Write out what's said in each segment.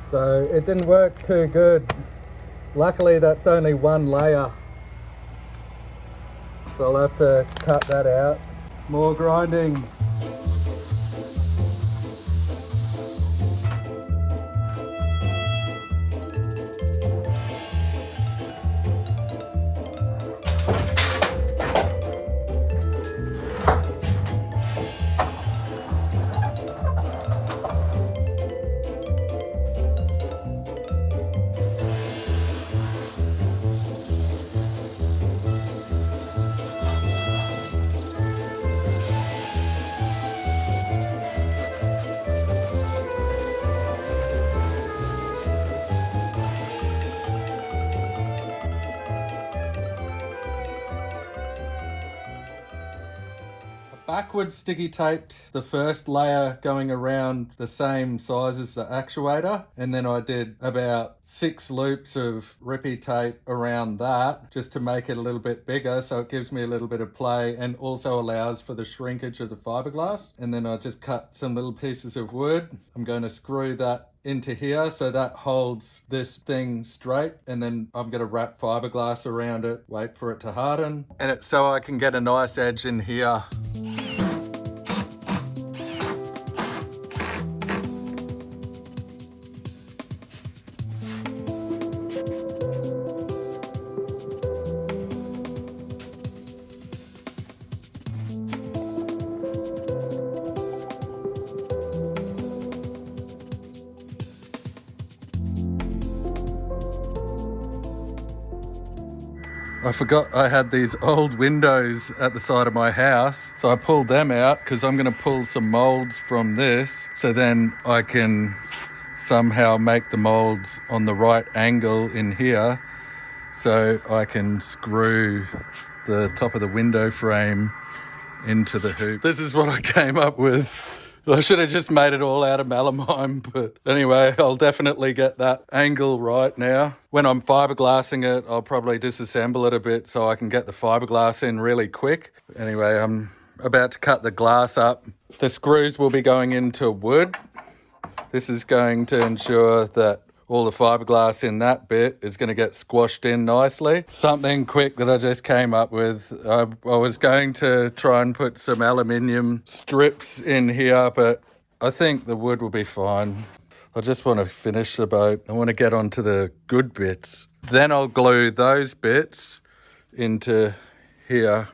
So it didn't work too good. Luckily that's only one layer. So I'll have to cut that out. More grinding. Backward sticky taped the first layer going around the same size as the actuator, and then I did about 6 loops of rippy tape around that just to make it a little bit bigger, so it gives me a little bit of play and also allows for the shrinkage of the fiberglass. And then I just cut some little pieces of wood. I'm going to screw that into here so that holds this thing straight, and then I'm going to wrap fiberglass around it, wait for it to harden, and it's so I can get a nice edge in here. I forgot I had these old windows at the side of my house, so I pulled them out because I'm going to pull some molds from this, so then I can somehow make the molds on the right angle in here so I can screw the top of the window frame into the hoop. This is what I came up with. I should have just made it all out of melamine, but anyway, I'll definitely get that angle right now. When I'm fiberglassing it, I'll probably disassemble it a bit so I can get the fiberglass in really quick. Anyway, I'm about to cut the glass up. The screws will be going into wood. This is going to ensure that all the fiberglass in that bit is going to get squashed in nicely. Something quick that I just came up with. I was going to try and put some aluminium strips in here, but I think the wood will be fine. I just want to finish the boat. I want to get onto the good bits. Then I'll glue those bits into here.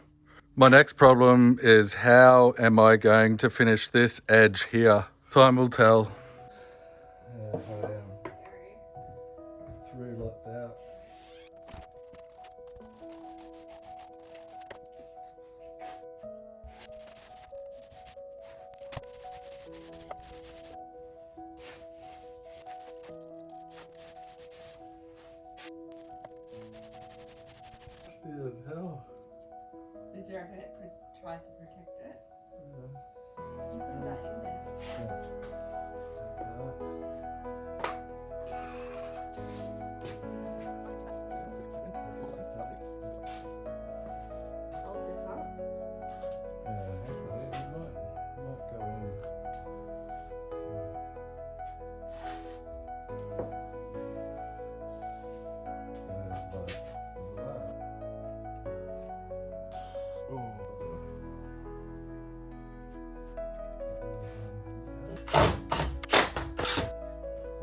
My next problem is, how am I going to finish this edge here? Time will tell. Threw lots out. Still as hell. Is there a hook that tries to protect it? You put that in there. Hold this up. Actually, it might go in.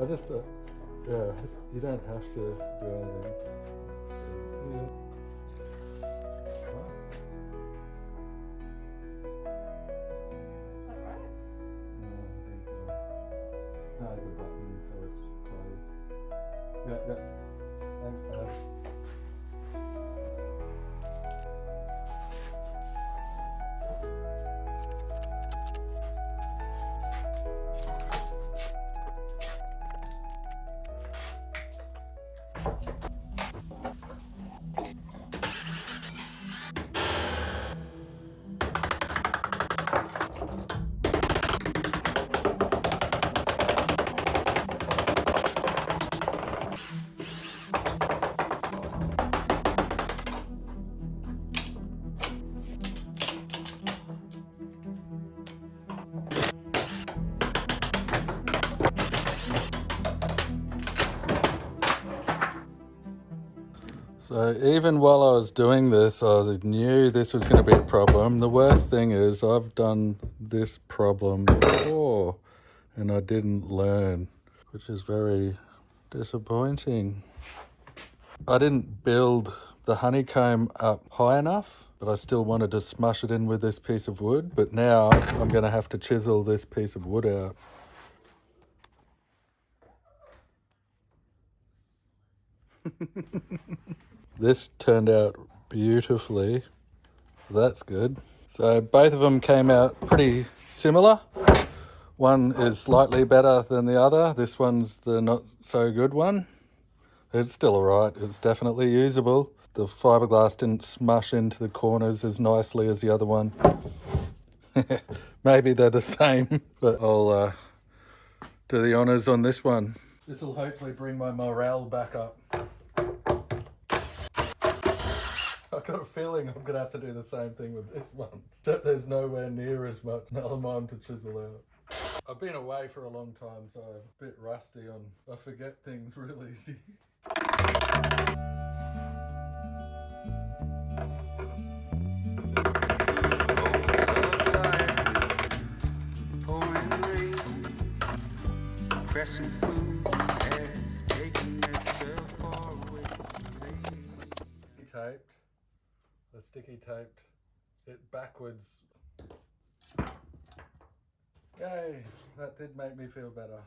I just thought, yeah, you don't have to do anything. Yeah. Is that right? No, I think so. No, the buttons. so it plays. Yeah. Thanks, Dad. So even while I was doing this, I knew this was going to be a problem. The worst thing is I've done this problem before and I didn't learn, which is very disappointing. I didn't build the honeycomb up high enough, but I still wanted to smush it in with this piece of wood. But now I'm going to have to chisel this piece of wood out. This turned out beautifully. That's good. So both of them came out pretty similar. One is slightly better than the other. This one's the not so good one. It's still alright. It's definitely usable. The fiberglass didn't smush into the corners as nicely as the other one. Maybe they're the same, but I'll do the honours on this one. This will hopefully bring my morale back up. I've got a feeling I'm going to have to do the same thing with this one, except there's nowhere near as much melamine to chisel out. I've been away for a long time, so I'm a bit rusty on, I forget things real easy. Sticky taped it backwards. Yay, that did make me feel better.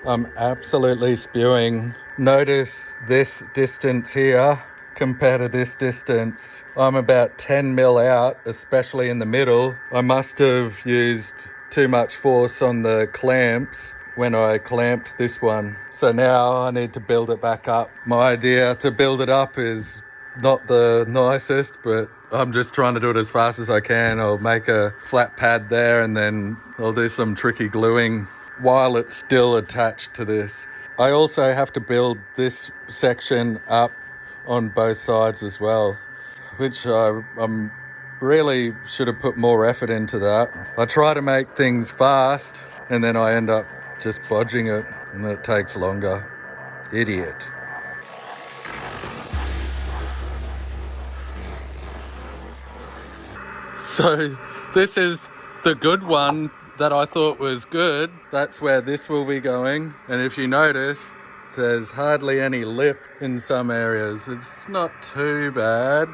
I'm absolutely spewing. Notice this distance here compared to this distance. I'm about 10 mil out, especially in the middle. I must have used too much force on the clamps when I clamped this one. So now I need to build it back up. My idea to build it up is not the nicest, but I'm just trying to do it as fast as I can. I'll make a flat pad there and then I'll do some tricky gluing while it's still attached to this. I also have to build this section up on both sides as well, which I'm really should have put more effort into that. I try to make things fast and then I end up just bodging it and it takes longer. Idiot. So this is the good one that I thought was good. That's where this will be going. And if you notice, there's hardly any lip in some areas. It's not too bad.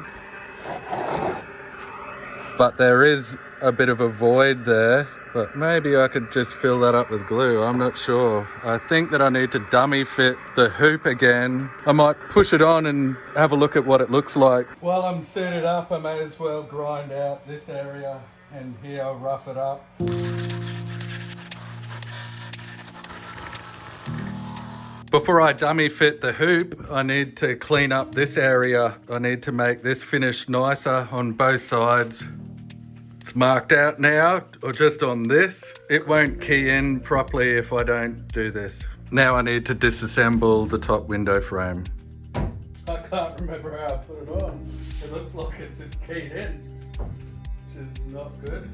But there is a bit of a void there. But maybe I could just fill that up with glue. I'm not sure. I think that I need to dummy fit the hoop again. I might push it on and have a look at what it looks like. While I'm suited up, I may as well grind out this area and here I'll rough it up. Before I dummy fit the hoop, I need to clean up this area. I need to make this finish nicer on both sides. It's marked out now, or just on this. It won't key in properly if I don't do this. Now I need to disassemble the top window frame. I can't remember how I put it on. It looks like it's just keyed in, which is not good.